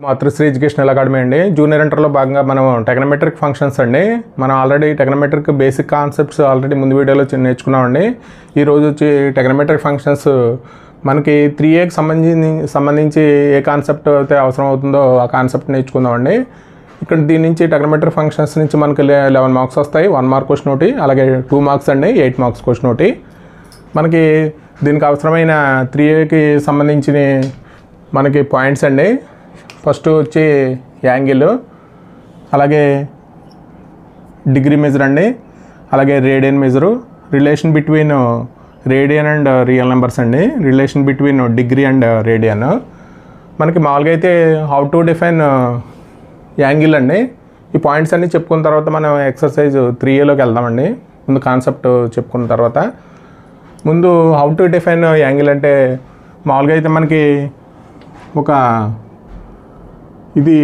మాతృశ్రీ educational academy అండి. Junior ఇంటర్లో భాగంగా మనం టెక్నోమెట్రిక్ ఫంక్షన్స్ అండి. మనం ఆల్రెడీ టెక్నోమెట్రిక్ బేసిక్ కాన్సెప్ట్స్ ఆల్రెడీ ముందు వీడియోలో నేర్చుకున్నామండి. ఈరోజు వచ్చి టెక్నోమెట్రిక్ ఫంక్షన్స్ మనకి 3Aకి సంబంధించి ఏ కాన్సెప్ట్ అయితే అవసరం అవుతుందో ఆ కాన్సెప్ట్ నేర్చుకుందామండి. ఇక్కడ దీని నుంచి టెక్నోమెట్రిక్ ఫంక్షన్స్ నుంచి మనకి 11 మార్క్స్ వస్తాయి. 1 మార్క్ క్వశ్చన్ ఒకటి, అలాగే 2 మార్క్స్ అండి, 8 మార్క్స్ క్వశ్చన్ ఒకటి. మనకి దీనికి అవసరమైన 3Aకి సంబంధించిన మనకి పాయింట్స్ అండి. ఫస్ట్ వచ్చి యాంగిల్, అలాగే డిగ్రీ మెజర్ అండి, అలాగే radian measure, relation between radian and real numbers అండి, relation between degree and radian. మనకి మామూలుగా అయితే హౌ టు డిఫైన్ యాంగిల్ అండి. ఈ పాయింట్స్ అన్నీ చెప్పుకున్న తర్వాత మనం ఎక్సర్సైజ్ 3Aలోకి వెళ్దామండి. ముందు కాన్సెప్ట్ చెప్పుకున్న తర్వాత ముందు హౌ టు డిఫైన్ యాంగిల్ అంటే మామూలుగా అయితే మనకి ఒక ఇది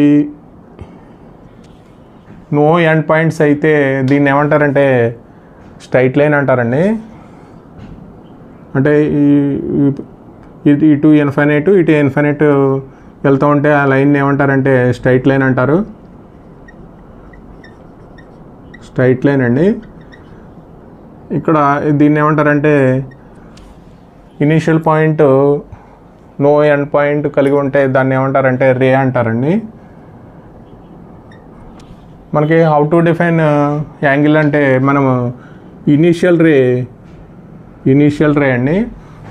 నో ఎండ్ పాయింట్స్ అయితే దీన్ని ఏమంటారంటే స్ట్రైట్ లైన్ అంటారండి. అంటే ఇటు ఇన్ఫైనైట్ ఇటు ఇన్ఫైనైట్ వెళ్తూ ఉంటే ఆ లైన్ ఏమంటారంటే స్ట్రైట్ లైన్ అంటారు. స్ట్రైట్ లైన్ అండి. ఇక్కడ దీన్ని ఏమంటారంటే initial point no end point కలిగి ఉంటే దాన్ని ఏమంటారంటే రే అంటారండి. మనకి హౌ టు డిఫైన్ యాంగిల్ అంటే మనము ఇనీషియల్ రే అండి.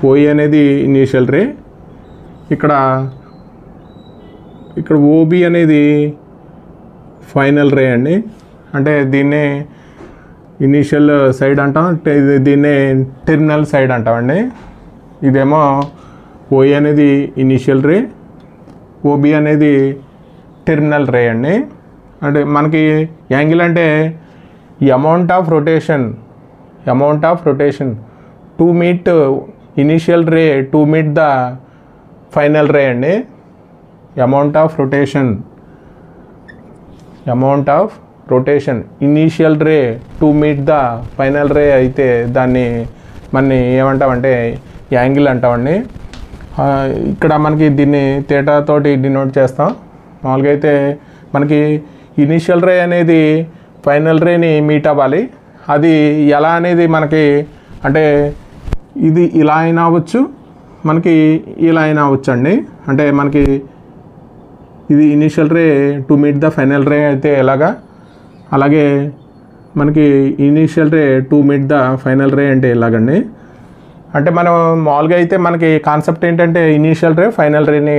ఓఈ అనేది ఇనీషియల్ రే. ఇక్కడ ఓబి అనేది ఫైనల్ రే అండి. అంటే దీన్నే ఇనీషియల్ సైడ్ అంటాం, దీన్నే టెర్మినల్ సైడ్ అంటామండి. ఇదేమో ఓఈ అనేది ఇనీషియల్ రే, ఓబి అనేది టెర్మినల్ రే అండి. అంటే మనకి యాంగిల్ అంటే amount of rotation to meet initial ray to meet the final ray అండి. Amount of rotation initial ray to meet the final ray అయితే దాన్ని మనని ఏమంటామంటే యాంగిల్ అంటామండి. ఇక్కడ మనకి దీన్ని థీటా తోటి డినోట్ చేస్తాం. మామూలుగా అయితే మనకి ఇనీషియల్ రే అనేది ఫైనల్ రేని మీట్ అవ్వాలి. అది ఎలా అనేది మనకి అంటే ఇది ఇలా అయినా అవ్వచ్చు, మనకి ఇలా అయినా అవ్వచ్చు అండి. అంటే మనకి ఇది initial ray to meet the final ray అయితే ఎలాగా, అలాగే మనకి initial ray to meet the final ray అంటే ఎలాగండి. అంటే మనం మామూలుగా అయితే మనకి కాన్సెప్ట్ ఏంటంటే ఇనీషియల్ రే ఫైనల్ రేని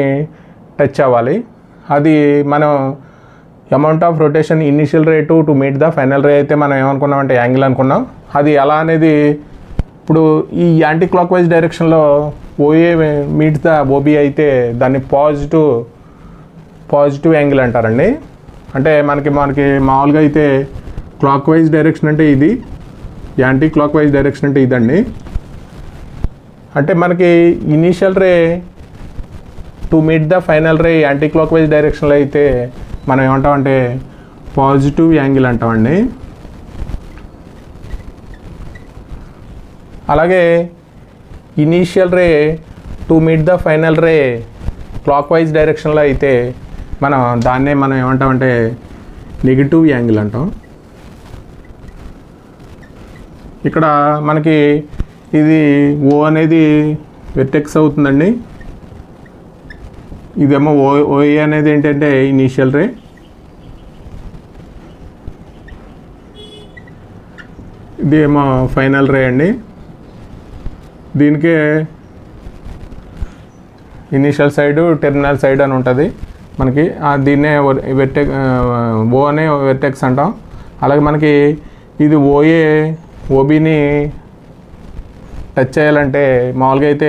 టచ్ అవ్వాలి. అది మనం amount of rotation initial ray to meet the final ray అయితే మనం ఏమనుకున్నామంటే యాంగిల్ అనుకున్నాం. అది ఎలా అనేది ఇప్పుడు ఈ యాంటీ క్లాక్ వైజ్ డైరెక్షన్లో ఓఏ మీట్స్ ద ఓబి అయితే దాన్ని పాజిటివ్ యాంగిల్ అంటారండి. అంటే మనకి మామూలుగా అయితే క్లాక్ వైజ్ డైరెక్షన్ అంటే ఇది, యాంటీ క్లాక్ వైజ్ డైరెక్షన్ అంటే ఇదండి. అంటే మనకి initial ray to meet the final ray anti clock wise డైరెక్షన్లో అయితే మనం ఏమంటామంటే పాజిటివ్ యాంగిల్ అంటామండి. అలాగే initial ray to meet the final ray clock wise డైరెక్షన్లో అయితే దాన్నే మనం ఏమంటామంటే నెగిటివ్ యాంగిల్ అంటాం. ఇక్కడ మనకి ఇది ఓ అనేది వెర్టెక్స్ అవుతుందండి. ఇదేమో ఓఏ అనేది ఏంటంటే ఇనీషియల్ రే, ఇదేమో ఫైనల్ రే అండి. దీనికే ఇనీషియల్ సైడ్ టెర్మినల్ సైడ్ అని ఉంటుంది మనకి. దీన్నే ఓ అనే వెర్టెక్స్ అంటాం. అలాగే మనకి ఇది ఓబీని టచ్ చేయాలంటే మామూలుగా అయితే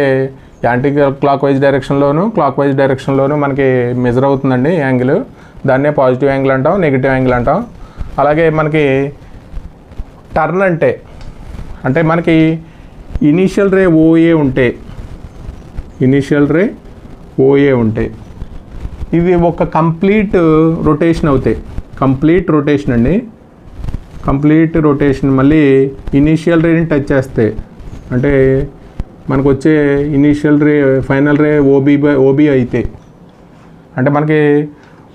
యాంటీ క్లాక్ వైజ్ డైరెక్షన్లోను మనకి మెజర్ అవుతుందండి యాంగిల్. దాన్నే పాజిటివ్ యాంగిల్ అంటాం, నెగిటివ్ యాంగిల్ అంటాం. అలాగే మనకి టర్న్ అంటే మనకి ఇనీషియల్ రే ఓఏ ఉంటే ఇది ఒక కంప్లీట్ రొటేషన్ అవుతాయి. కంప్లీట్ రొటేషన్ మళ్ళీ ఇనీషియల్ రేని టచ్ చేస్తే అంటే మనకు వచ్చే ఇనీషియల్ రే ఫైనల్ రే ఓబీ అయితే అంటే మనకి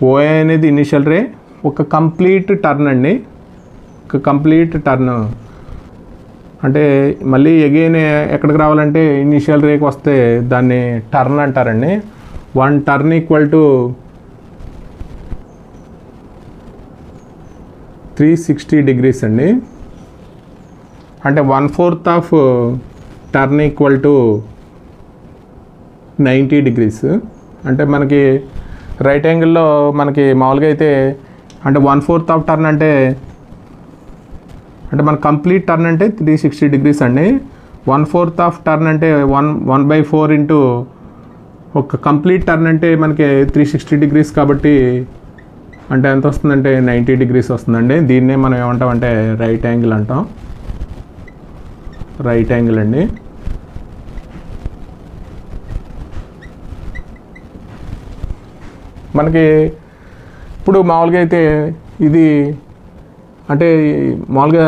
ఓఏ అనేది ఇనిషియల్ రే, ఒక కంప్లీట్ టర్న్ అండి, ఒక కంప్లీట్ టర్న్ అంటే మళ్ళీ అగైన్ ఎక్కడికి రావాలంటే ఇనిషియల్ రేకి వస్తే దాన్ని టర్న్ అంటారండి. 1 టర్న్ ఈక్వల్ టు 360 degrees అండి. అంటే 1/4 of turn equal to 90 degrees. అంటే మనకి రైట్ యాంగిల్లో మనకి మామూలుగా అయితే అంటే 1/4 ఆఫ్ టర్న్ అంటే మన కంప్లీట్ టర్న్ అంటే 360 degrees అండి. 1/4 ఆఫ్ టర్న్ అంటే 1/4 ఇంటూ ఒక కంప్లీట్ టర్న్ అంటే మనకి 360 degrees కాబట్టి అంటే ఎంత వస్తుందంటే 90 degrees వస్తుందండి. దీన్నే మనం ఏమంటాం అంటే రైట్ యాంగిల్ అంటాం. రైట్ యాంగిల్ అండి. మనకి ఇప్పుడు మామూలుగా అయితే ఇది అంటే మామూలుగా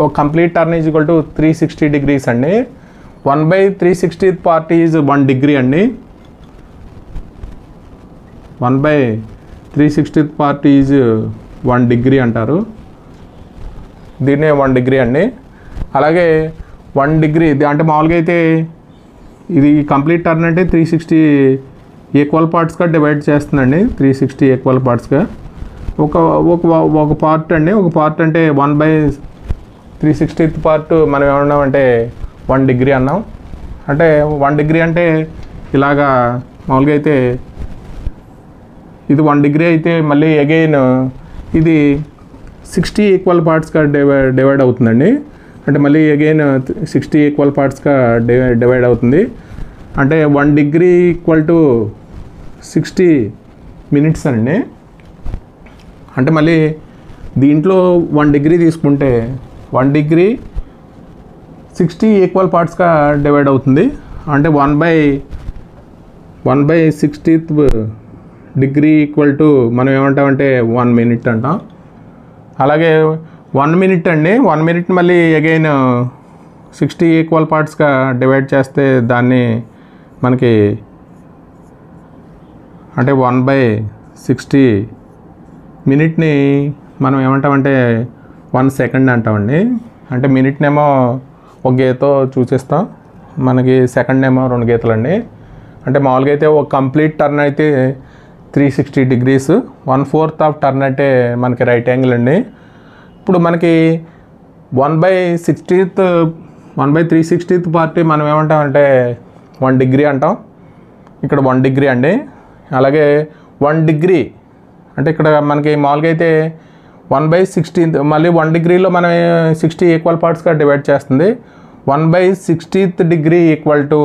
ఒక complete turn is equal to 360 degrees అండి. 1/360th పార్ట్ ఈజ్ 1 degree అండి. 1/360th పార్ట్ ఈజ్ 1 degree అంటారు. దీన్నే 1 degree అండి. అలాగే 1 degree అంటే మామూలుగా అయితే ఇది కంప్లీట్ టర్న్ అంటే 360 ఈక్వల్ పార్ట్స్గా డివైడ్ చేస్తుందండి. 360 ఈక్వల్ పార్ట్స్గా ఒక పార్ట్ అండి. ఒక పార్ట్ అంటే 1/360th పార్ట్ మనం ఏమన్నామంటే 1 degree అన్నాం. అంటే 1 degree అంటే ఇలాగా మామూలుగా అయితే ఇది 1 degree అయితే మళ్ళీ అగైన్ ఇది 60 ఈక్వల్ పార్ట్స్గా డివైడ్ అవుతుందండి. అంటే మళ్ళీ అగైన్ 60 ఈక్వల్ పార్ట్స్గా డివైడ్ అవుతుంది. అంటే 1 degree ఈక్వల్ టు 60 minutes అండి. అంటే మళ్ళీ దీంట్లో 1 degree తీసుకుంటే 1 degree 60 ఈక్వల్ పార్ట్స్గా డివైడ్ అవుతుంది. అంటే 1/60th degree ఈక్వల్ టు మనం ఏమంటామంటే 1 minute అంటాం. అలాగే 1 minute అండి. 1 minute మళ్ళీ అగైన్ 60 ఈక్వల్ పార్ట్స్గా డివైడ్ చేస్తే దాన్ని మనకి అంటే 1/60 మినిట్ని మనం ఏమంటామంటే 1 second అంటామండి. అంటే మినిట్నేమో ఒక గీతతో చూసేస్తాం, మనకి సెకండ్ ఏమో 2 గీతలండి. అంటే మామూలుగా అయితే ఒక కంప్లీట్ టర్న్ అయితే 360 degrees, 1/4 ఆఫ్ టర్న్ అంటే మనకి రైట్ యాంగిల్ అండి. ఇప్పుడు మనకి 1/360th పార్ట్ మనం ఏమంటామంటే 1 degree అంటాం. ఇక్కడ 1 degree అండి. అలాగే 1 degree అంటే ఇక్కడ మనకి మామూలుగా అయితే 1/60th మళ్ళీ 1 degreeలో మనం 60 ఈక్వల్ పార్ట్స్గా డివైడ్ చేస్తుంది. 1/60th degree equal to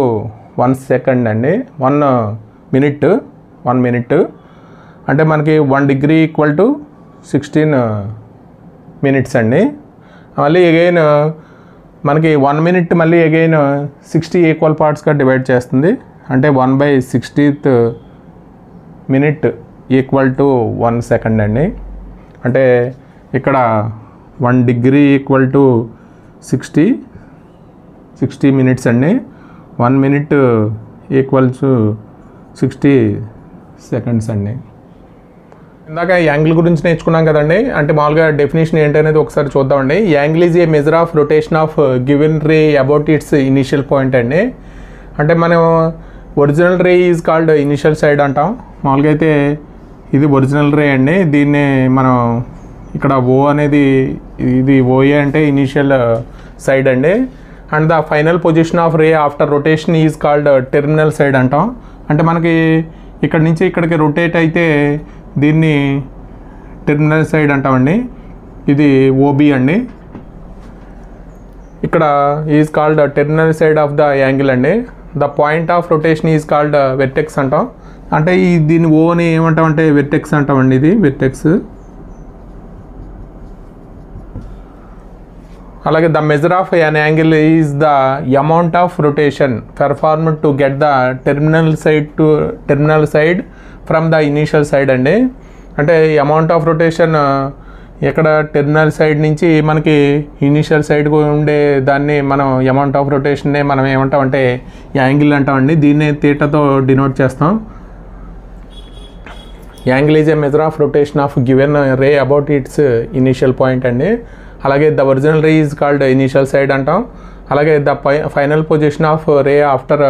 1 second అండి. 1 minute అంటే మనకి 1 degree ఈక్వల్ టు 16 minutes అండి. మళ్ళీ అగైన్ మనకి 1 minute మళ్ళీ అగైన్ 60 ఈక్వల్ పార్ట్స్గా డివైడ్ చేస్తుంది. అంటే 1/60th minute equal to 1 second అండి. అంటే ఇక్కడ 1 degree ఈక్వల్ టు 60 minutes అండి. 1 minute ఈక్వల్ టు 60 seconds అండి. ఇందాక యాంగిల్ గురించి నేర్చుకున్నాం కదండి. అంటే మామూలుగా డెఫినేషన్ ఏంటనేది ఒకసారి చూద్దామండి. Angle is a measure of rotation of given ray about it's initial point అండి. అంటే మనం original ray is called initial side అంటాం. మామూలుగా అయితే ఇది ఒరిజినల్ రే అండి. దీన్ని మనం ఇక్కడ ఓ అనేది ఇది ఓఏ అంటే ఇనిషియల్ సైడ్ అండి. And the final position of ray after rotation is called terminal side అంటాం. అంటే మనకి ఇక్కడ నుంచి ఇక్కడికి రొటేట్ అయితే దీన్ని టెర్మినల్ సైడ్ అంటామండి. ఇది ఓబి అండి. ఇక్కడ is called terminal side of the angle అండి. The point of rotation is called vertex అంటాం. అంటే దీన్ని ఓని ఏమంటామంటే వెర్టెక్స్ అంటామండి. ఇది వెర్టెక్స్. అలాగే the measure of N angle is the amount of rotation performed to get the terminal side from the initial side అండి. అంటే అమౌంట్ ఆఫ్ రొటేషన్ ఇక్కడ టెర్మినల్ సైడ్ నుంచి మనకి ఇనీషియల్ సైడ్ ఉండే దాన్ని మనం అమౌంట్ ఆఫ్ రొటేషన్నే మనం ఏమంటామంటే యాంగిల్ అంటామండి. దీన్నే థీటాతో డినోట్ చేస్తాం. Angle is a measure of rotation of given ray about it's initial point అండి. అలాగే the original ray is called initial side అంటాం. అలాగే the final position of ray after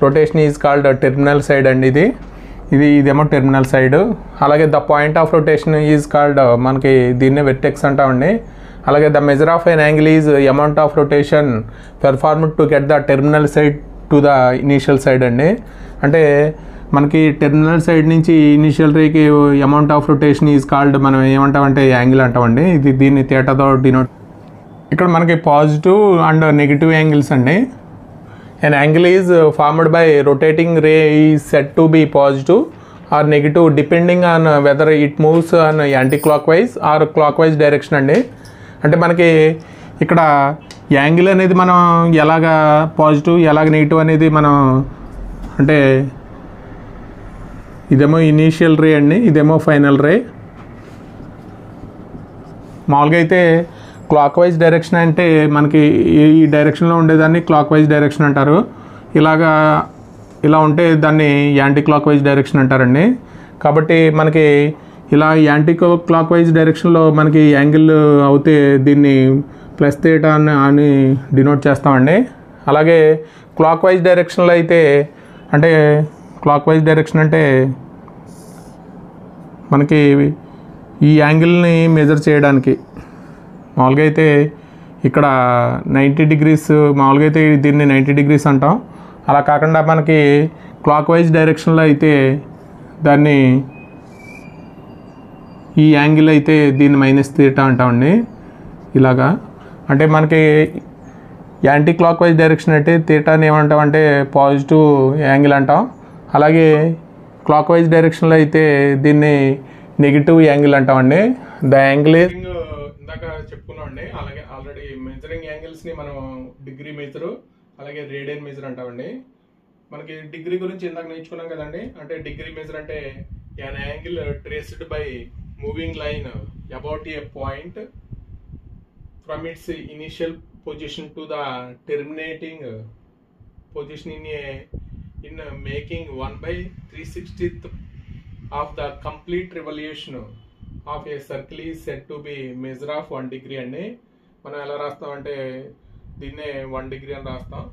rotation is called terminal side అండి. ఇదేమో terminal side. అలాగే the point of rotation is called మనకి దీన్నే vertex అంటామండి. అలాగే the measure of N angle is amount of rotation performed to get the terminal side to the initial side అండి. అంటే మనకి టెర్మినల్ సైడ్ నుంచి initial Reiki amount of rotation is called మనం ఏమంటామంటే యాంగిల్ అంటామండి. దీన్ని థీటాతో డినోట్. ఇక్కడ మనకి పాజిటివ్ అండ్ నెగిటివ్ యాంగిల్స్ అండి. An angle is formed by rotating ray is said to be positive or negative depending on whether it moves on anti-clockwise or clockwise direction అండి. అంటే మనకి ఇక్కడ యాంగిల్ అనేది మనం ఎలాగ పాజిటివ్ ఎలాగ నెగిటివ్ అనేది మనం అంటే ఇదేమో ఇనీషియల్ రే అండి, ఇదేమో ఫైనల్ రే. మామూలుగా అయితే క్లాక్ వైజ్ డైరెక్షన్ అంటే మనకి ఈ డైరెక్షన్లో ఉండేదాన్ని క్లాక్ వైజ్ డైరెక్షన్ అంటారు. ఇలా ఉంటే దాన్ని యాంటీ క్లాక్ వైజ్ డైరెక్షన్ అంటారండి. కాబట్టి మనకి ఇలా యాంటీ క్లాక్ వైజ్ డైరెక్షన్లో మనకి యాంగిల్ అవుతే దీన్ని ప్లస్ థీటా అని డినోట్ చేస్తామండి. అలాగే క్లాక్ వైజ్ డైరెక్షన్లో అయితే అంటే క్లాక్ వైజ్ డైరెక్షన్ అంటే మనకి ఈ యాంగిల్ని మెజర్ చేయడానికి మామూలుగా అయితే ఇక్కడ 90 డిగ్రీస్, మామూలుగా అయితే దీన్ని 90 డిగ్రీస్ అంటాం. అలా కాకుండా మనకి క్లాక్ వైజ్ డైరెక్షన్లో అయితే దాన్ని ఈ యాంగిల్ అయితే దీన్ని మైనస్ థీటా అంటామండి. ఇలాగా అంటే మనకి యాంటీ క్లాక్ వైజ్ డైరెక్షన్ అంటే థీటాని ఏమంటామంటే పాజిటివ్ యాంగిల్ అంటాం. అలాగే క్లాక్ వైజ్ డైరెక్షన్లో అయితే దీన్ని నెగిటివ్ యాంగిల్ అంటామండి. ద యాంగిల్ ఇందాక చెప్పుకున్నామండి. అలాగే ఆల్రెడీ మెజరింగ్ యాంగిల్స్ని మనం డిగ్రీ మెజరు అలాగే రేడియన్ మెజర్ అంటామండి. మనకి డిగ్రీ గురించి ఇందాక నేర్చుకున్నాం కదండి. అంటే డిగ్రీ మెజర్ అంటే an angle traced by moving line about a point from it's initial position to the terminating position in making 1/360th of the complete revolution of a circle is said to be measure of 1 degree అండి. మనం ఎలా రాస్తాం అంటే దీన్నే 1 degree అని రాస్తాం.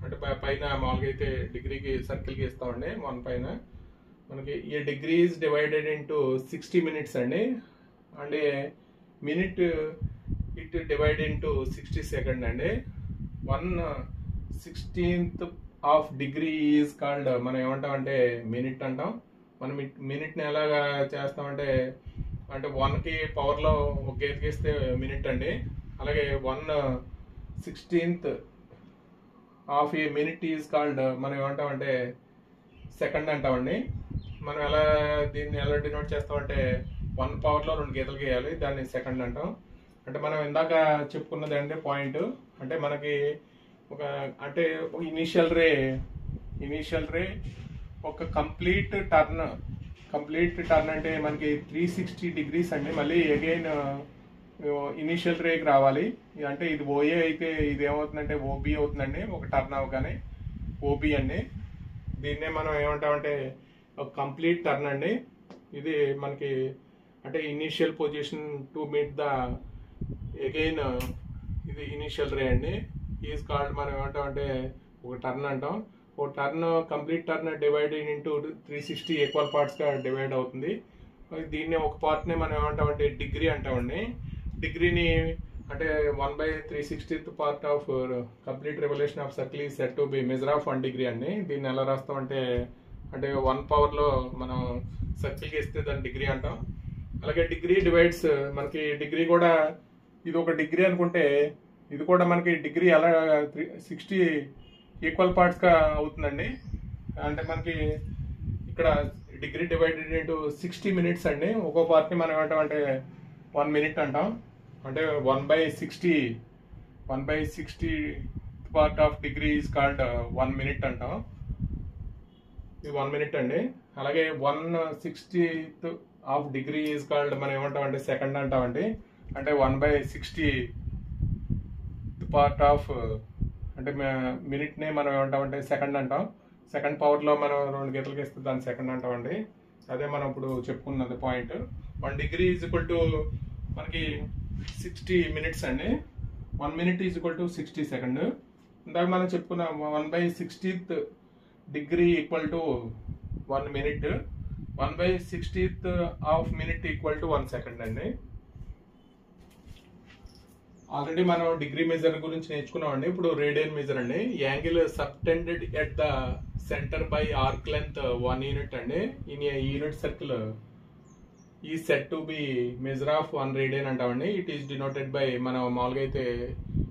అంటే పైన మామూలుగా అయితే డిగ్రీకి సర్కిల్కి ఇస్తామండి. 1 పైన మనకి a degree is divided into 60 minutes అండి. అంటే minute it divide into 60 seconds అండి. 1/16th of degree is called మనం ఏమంటామంటే మినిట్ అంటాం. మనం మినిట్ని ఎలాగా చేస్తామంటే అంటే 1కి పవర్లో ఒక గేస్తే మినిట్ అండి. అలాగే 1/16th of a minute is called మనం ఏమంటామంటే సెకండ్ అంటామండి. మనం దీన్ని ఎలా డినోట్ చేస్తామంటే 1 పవర్లో 2 గీతలు గీయాలి, దాన్ని సెకండ్ అంటాం. అంటే మనం ఇందాక చెప్పుకున్నది అంటే పాయింట్ అంటే మనకి అంటే ఇనీషియల్ రే ఒక కంప్లీట్ టర్న్ అంటే మనకి 360 degrees అండి. మళ్ళీ అగైన్ ఇనీషియల్ రేకి రావాలి. అంటే ఇది ఓఏ అయితే ఇది ఏమవుతుందంటే ఓబీ అవుతుందండి. ఒక టర్న్ అవగానే ఓబీ అండి. దీన్నే మనం ఏమంటామంటే ఒక కంప్లీట్ టర్న్ అండి. ఇది మనకి అంటే initial position to meet the again ఇది ఇనీషియల్ రే అండి. ఈజ్ కాల్డ్ మనం ఏమంటామంటే ఒక టర్న్ అంటాం. ఒక turn complete turn divided into 360 equal పార్ట్స్గా డివైడ్ అవుతుంది. దీన్ని ఒక పార్ట్ని మనం ఏమంటామంటే డిగ్రీ అంటామండి. డిగ్రీని అంటే 1/360th part of complete revolution of circle is said to be measure of 1 degree అండి. దీన్ని ఎలా రాస్తామంటే అంటే 1 పవర్లో మనం సర్కిల్కి ఇస్తే దాన్ని డిగ్రీ అంటాం. అలాగే డిగ్రీ డివైడ్స్ మనకి డిగ్రీ కూడా ఇది ఒక డిగ్రీ అనుకుంటే ఇది కూడా మనకి డిగ్రీ ఎలా 60 ఈక్వల్ పార్ట్స్గా అవుతుందండి. అంటే మనకి ఇక్కడ డిగ్రీ డివైడెడ్ ఇంటూ 60 minutes అండి. ఒక్కో పార్ట్ని మనం ఏమంటామంటే 1 minute అంటాం. అంటే 1/60 part of degree is called 1 minute అంటాం. ఇది 1 minute అండి. అలాగే 1/60th of degree is called మనం ఏమంటామంటే సెకండ్ అంటామండి. అంటే 1/60 పార్ట్ ఆఫ్ అంటే మినిట్ని మనం ఏమంటామంటే సెకండ్ అంటాం. సెకండ్ పవర్లో మనం 2 గీతలకి ఇస్తే దాన్ని సెకండ్ అంటామండి. అదే మనం ఇప్పుడు చెప్పుకున్నది point. 1 degree is equal to మనకి 60 minutes అండి. 1 minute is equal to 60 seconds. ఇందాక మనం చెప్పుకున్న 1/60th degree equal to 1 minute. 1/60th of minute equal to 1 second అండి. ఆల్రెడీ మనం డిగ్రీ మెజర్ గురించి నేర్చుకున్నామండి. ఇప్పుడు రేడియన్ మెజర్ అండి. Angle subtended at the centre by arc length 1 unit అండి. In a unit circle is said to be measure of 1 radian అంటామండి. It is denoted by, మనం మామూలుగా అయితే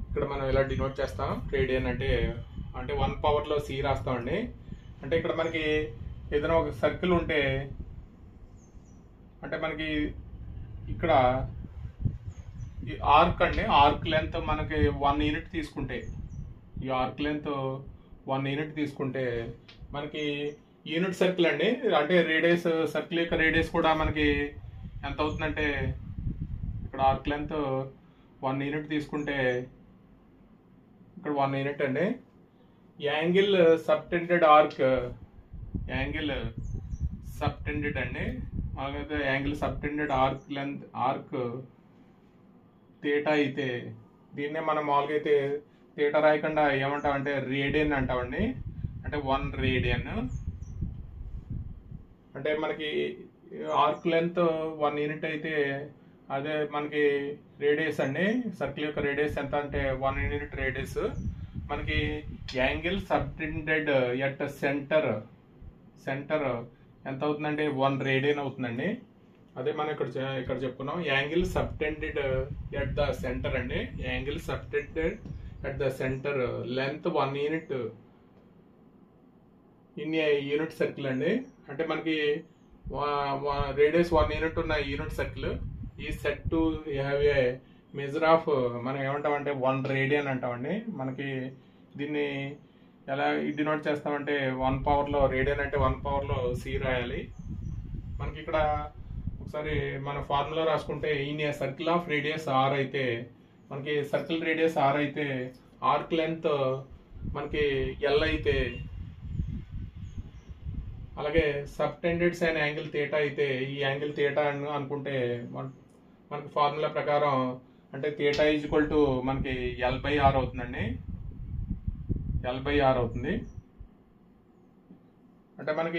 ఇక్కడ మనం ఇలా డినోట్ చేస్తాం. రేడియన్ అంటే 1 power C రాస్తామండి. అంటే ఇక్కడ మనకి ఏదైనా ఒక సర్కిల్ ఉంటే, అంటే మనకి ఇక్కడ ఈ ఆర్క్ అండి, ఆర్క్ లెంత్ మనకి 1 unit తీసుకుంటే, ఈ ఆర్క్ లెంత్ 1 unit తీసుకుంటే మనకి యూనిట్ సర్కిల్ అండి. అంటే రేడియస్, సర్కిల్ యొక్క రేడియస్ కూడా మనకి ఎంత అవుతుందంటే, ఇక్కడ ఆర్క్ లెంత్ 1 unit తీసుకుంటే ఇక్కడ 1 unit అండి. Angle subtended arc, angle subtended అండి. మామూలుగా angle subtended arc length, arc theta అయితే దీన్నే మనం మామూలుగా అయితే థీటా రాయకుండా ఏమంటామంటే రేడియన్ అంటామండి. అంటే 1 radian. అంటే మనకి ఆర్క్ లెంత్ 1 unit అయితే అదే మనకి రేడియస్ అండి. సర్కిల్ యొక్క రేడియస్ ఎంత అంటే 1 unit రేడియస్. మనకి యాంగిల్ సబ్టెండెడ్ ఎట్ సెంటర్ ఎంత అవుతుందంటే 1 radian అవుతుందండి. అదే మనం ఇక్కడ చెప్పుకున్నాం. Angle subtended at the centre అండి. Angle subtended at the centre length 1 unit in a unit circle అండి. అంటే మనకి రేడియస్ 1 unit ఉన్న unit circle is said to have a measure of, మనం ఏమంటామంటే 1 radian అంటామండి. మనకి దీన్ని ఎలా డినోట్ చేస్తామంటే 1 power రేడియన్ అంటే 1 power C రాయాలి. మనకి ఇక్కడ ఒకసారి మన ఫార్ములా రాసుకుంటే, in a circle of radius R అయితే, మనకి సర్కిల్ రేడియస్ R అయితే ఆర్క్ లెంత్ మనకి L అయితే, అలాగే సబ్టెండెడ్ సైన్ యాంగిల్ థీటా అయితే ఈ యాంగిల్ థీటా అనుకుంటే మనకి ఫార్ములా ప్రకారం అంటే థీటా ఈజ్ ఈక్వల్ టు మనకి L/R అవుతుందండి. L/R అవుతుంది. అంటే మనకి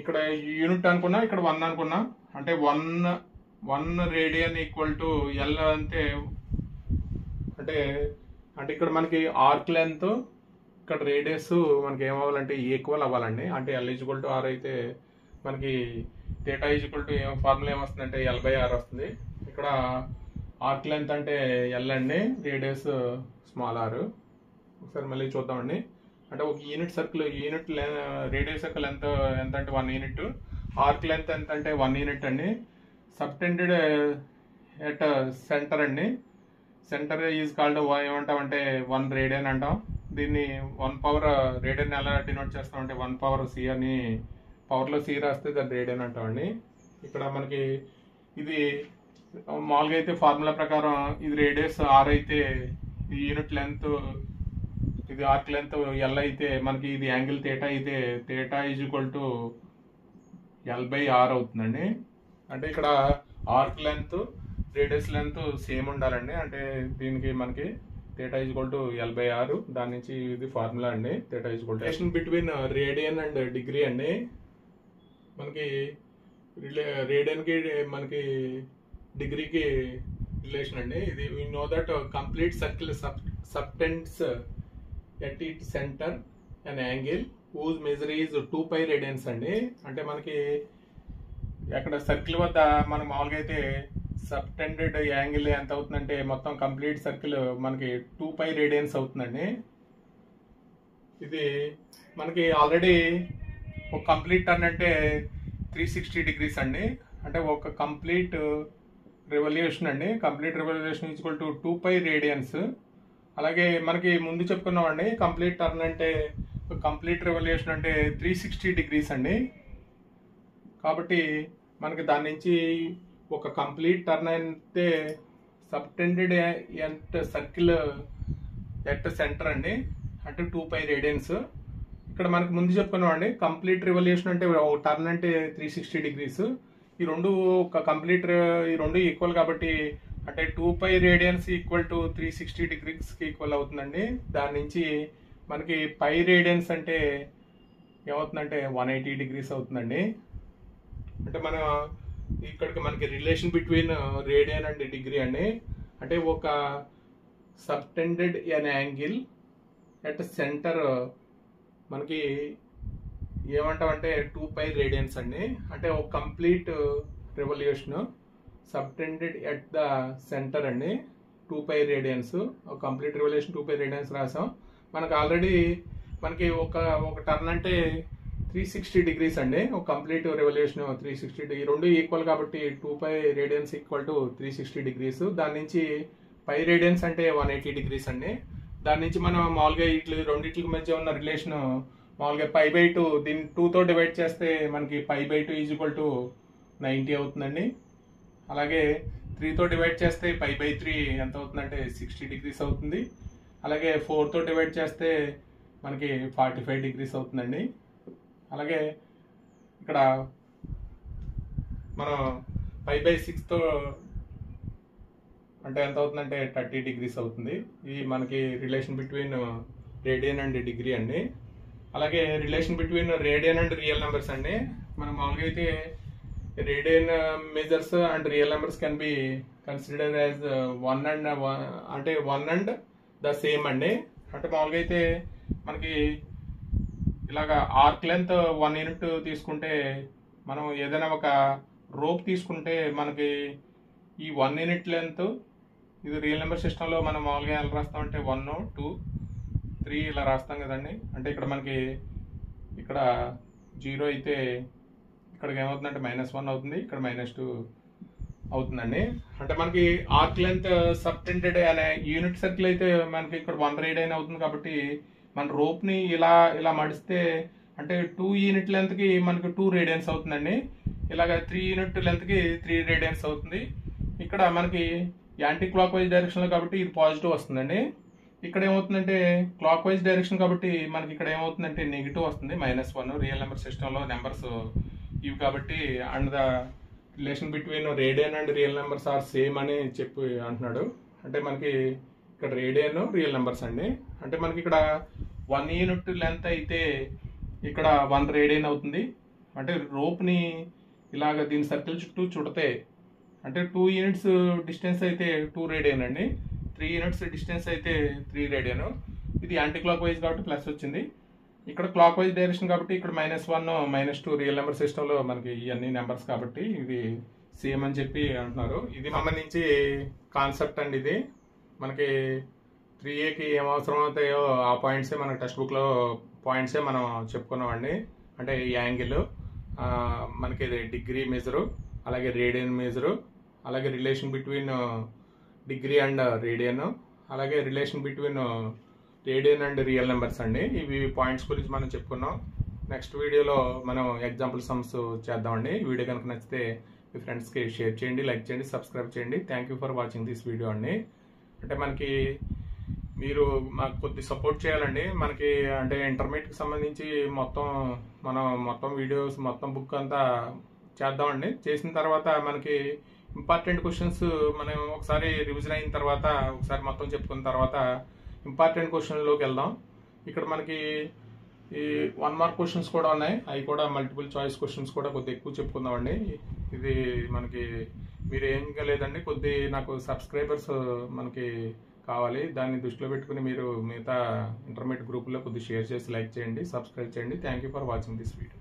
ఇక్కడ యూనిట్ అనుకున్నా, ఇక్కడ 1 అనుకున్నా, అంటే 1 radian ఈక్వల్ టు L అంటే ఇక్కడ మనకి ఆర్క్ లెంత్, ఇక్కడ రేడియస్ మనకి ఏమవ్వాలంటే ఈక్వల్ అవ్వాలండి. అంటే L ఈక్వల్ టు R అయితే మనకి థీటా ఈక్వల్ టు ఫార్ములా ఏమొస్తుందంటే L/R వస్తుంది. ఇక్కడ ఆర్క్ లెంత్ అంటే L అండి, రేడియస్ స్మాల్ r. ఒకసారి మళ్ళీ చూద్దామండి. అంటే ఒక యూనిట్ సర్కిల్, యూనిట్ రేడియస్ యొక్క లెంత్ ఎంత అంటే 1 unit, ఆర్క్ లెంత్ ఎంత అంటే 1 unit అండి. సబ్టెండెడ్ ఎట్ సెంటర్ అండి. సెంటర్ ఈజ్ కాల్డ్ ఏమంటామంటే 1 radian అంటాం. దీన్ని 1 power రేడియన్ ఎలా డినోట్ చేస్తామంటే 1 power C అని, పవర్లో C రాస్తే దాన్ని రేడియన్ అంటామండి. ఇక్కడ మనకి ఇది మామూలుగా అయితే ఫార్ములా ప్రకారం ఇది రేడియస్ R అయితే, ఈ యూనిట్ లెంత్, ఇది ఆర్క్ లెంత్ L అయితే మనకి ఇది యాంగిల్ థీటా అయితే theta is equal to L/R అవుతుందండి. అంటే ఇక్కడ arc length, radius length same ఉండాలండి. అంటే దీనికి మనకి theta is equal to L/R. దాని నుంచి ఇది ఫార్ములా అండి. Theta is equal to between radian and degree అండి. మనకి రేడియన్కి మనకి డిగ్రీకి రిలేషన్ అండి. ఇది we know that complete circle subtends at it centre and angle whose measure is 2 pi radians అండి. అంటే మనకి అక్కడ సర్కిల్ వద్ద మనకు మామూలుగా అయితే సబ్టెండెడ్ యాంగిల్ ఎంత అవుతుందంటే మొత్తం కంప్లీట్ సర్కిల్ మనకి 2 pi radians అవుతుందండి. ఇది మనకి ఆల్రెడీ ఒక కంప్లీట్ టర్న్ అంటే 360 degrees అండి. అంటే ఒక కంప్లీట్ రెవల్యూషన్ అండి. Complete revolution equal to 2 pi radians. అలాగే మనకి ముందు చెప్పుకున్నామండి, కంప్లీట్ టర్న్ అంటే, కంప్లీట్ రెవల్యూషన్ అంటే 360 degrees అండి. కాబట్టి మనకి దాని నుంచి ఒక కంప్లీట్ టర్న్ అయితే subtended at circle at centre అండి, అంటే 2 pi radians. ఇక్కడ మనకి ముందు చెప్పుకున్నాం అండి, కంప్లీట్ రివల్యూషన్ అంటే ఒక టర్న్ అంటే 360 డిగ్రీస్. ఈ రెండు కంప్లీట్ ఈ రెండు ఈక్వల్ కాబట్టి అంటే 2π రేడియన్స్ ఈక్వల్ టు 360 డిగ్రీస్కి ఈక్వల్ అవుతుందండి. దాని నుంచి మనకి π రేడియన్స్ అంటే ఏమవుతుందంటే 180 డిగ్రీస్ అవుతుందండి. అంటే మనం ఇక్కడికి మనకి relation between radian and degree అండి. అంటే ఒక subtended N angle at centre మనకి ఏమంటామంటే 2π రేడియన్స్ అండి. అంటే ఒక complete revolution subtended at the centre అండి 2π రేడియన్స్. ఒక కంప్లీట్ రెవల్యూషన్ 2π రేడియన్స్ రాసాం. మనకు ఆల్రెడీ మనకి ఒక టర్న్ అంటే 360 డిగ్రీస్ అండి. ఒక కంప్లీట్ రెవల్యూషన్ 360 డిగ్రీ, రెండు ఈక్వల్ కాబట్టి 2π రేడియన్స్ ఈక్వల్ టు 360 డిగ్రీస్. దాని నుంచి π రేడియన్స్ అంటే 180 డిగ్రీస్ అండి. దాని నుంచి మనం మామూలుగా రెండింటికి మధ్య ఉన్న రిలేషన్ మామూలుగా π/2 దీన్ని 2తో డివైడ్ చేస్తే మనకి π/2 ఈక్వల్ టు 90 అవుతుందండి. అలాగే 3తో డివైడ్ చేస్తే π/3 ఎంత అవుతుందంటే 60 డిగ్రీస్ అవుతుంది. అలాగే 4తో డివైడ్ చేస్తే మనకి 45 డిగ్రీస్ అవుతుందండి. అలాగే ఇక్కడ మనం π/6తో అంటే ఎంత అవుతుందంటే 30 డిగ్రీస్ అవుతుంది. ఇది మనకి relation between radian and degree అండి. అలాగే relation between radian and real numbers అండి. మనం మామూలుగా అయితే radian measures and real numbers can be consider as one and the same అండి. అంటే మామూలుగా అయితే మనకి ఇలాగా ఆర్క్ లెంత్ 1 యూనిట్ తీసుకుంటే మనం ఏదైనా ఒక రోప్ తీసుకుంటే మనకి ఈ 1 యూనిట్ లెంత్ ఇది రియల్ నెంబర్ సిస్టంలో మనం మామూలుగా ఎలా రాస్తామంటే 1, 2, 3 ఇలా రాస్తాం కదండి. అంటే ఇక్కడ మనకి ఇక్కడ 0 అయితే ఇక్కడికి ఏమవుతుందంటే -1 అవుతుంది, ఇక్కడ -2 అవుతుందండి. అంటే మనకి ఆర్క్ లెంత్ సబ్టెండెడ్ అనే యూనిట్ సర్కిల్ అయితే మనకి ఇక్కడ 1 రేడియన్ అవుతుంది. కాబట్టి మన రోప్ ని ఇలా మడిస్తే అంటే 2 యూనిట్ లెంత్ కి మనకి 2 రేడియన్స్ అవుతుందండి. ఇలాగ 3 యూనిట్ లెంత్ కి 3 రేడియన్స్ అవుతుంది. ఇక్కడ మనకి యాంటీ క్లాక్ వైజ్ డైరెక్షన్ లో కాబట్టి ఇది పాజిటివ్ వస్తుందండి. ఇక్కడ ఏమవుతుందంటే క్లాక్ వైజ్ డైరెక్షన్ కాబట్టి మనకి ఇక్కడ ఏమవుతుందంటే నెగిటివ్ వస్తుంది, -1. రియల్ నెంబర్ సిస్టమ్ లో నెంబర్స్ ఇవి కాబట్టి and the relation between radian and real numbers are same అని చెప్పి అంటున్నాడు. అంటే మనకి ఇక్కడ రేడియన్ రియల్ నెంబర్స్ అండి. అంటే మనకి ఇక్కడ 1 యూనిట్ లెంత్ అయితే ఇక్కడ 1 రేడియన్ అవుతుంది. అంటే రోప్ ని ఇలాగ దీని సర్కిల్ చుట్టూ చుడితే అంటే 2 యూనిట్స్ డిస్టెన్స్ అయితే 2 రేడియన్ అండి, 3 యూనిట్స్ డిస్టెన్స్ అయితే 3 రేడియన్. ఇది యాంటీ క్లాక్ వైజ్ కాబట్టి ప్లస్ వచ్చింది. ఇక్కడ క్లాక్ వైజ్ డైరెక్షన్ కాబట్టి ఇక్కడ -1, -2 రియల్ నెంబర్ సిస్టమ్ లో మనకి ఇవన్నీ నెంబర్స్ కాబట్టి ఇది సేమ్ అని చెప్పి అంటున్నారు. ఇది సంబంధించి కాన్సెప్ట్ అండి. ఇది మనకి 3Aకి ఏం అవసరం అవుతాయో ఆ పాయింట్సే మనకి టెక్స్ట్ బుక్ లో పాయింట్సే మనం చెప్పుకున్నామండి. అంటే ఈ యాంగిల్ మనకి డిగ్రీ మెజరు, అలాగే రేడియన్ మెజరు, అలాగే relation between degree and radian, అలాగే relation between radian and real numbers అండి. ఇవి పాయింట్స్ గురించి మనం చెప్పుకున్నాం. నెక్స్ట్ వీడియోలో మనం ఎగ్జాంపుల్ సమ్స్ చేద్దామండి. ఈ వీడియో కనుక నచ్చితే మీ ఫ్రెండ్స్కి షేర్ చేయండి, లైక్ చేయండి, సబ్స్క్రైబ్ చేయండి. Thank you for watching this video అండి. అంటే మనకి మీరు మాకు కొద్ది సపోర్ట్ చేయాలండి. మనకి అంటే ఇంటర్మీడియట్కి సంబంధించి మొత్తం వీడియోస్ మొత్తం బుక్ అంతా చేద్దామండి. చేసిన తర్వాత మనకి ఇంపార్టెంట్ క్వశ్చన్స్ మనం ఒకసారి రివిజన్ అయిన తర్వాత ఒకసారి మొత్తం చెప్పుకున్న తర్వాత ఇంపార్టెంట్ క్వశ్చన్లోకి వెళ్దాం. ఇక్కడ మనకి ఈ 1 మార్క్ క్వశ్చన్స్ కూడా ఉన్నాయి. అవి కూడా మల్టిపుల్ చాయిస్ క్వశ్చన్స్ కూడా కొద్దిగా ఎక్కువ చెప్పుకుందామండి. ఇది మనకి మీరు ఏం లేదండి, కొద్ది నాకు సబ్స్క్రైబర్స్ మనకి కావాలి. దాన్ని దృష్టిలో పెట్టుకుని మీరు మిగతా ఇంటర్మీడియట్ గ్రూపుల్లో కొద్దిగా షేర్ చేసి లైక్ చేయండి, సబ్స్క్రైబ్ చేయండి. Thank you for watching this video.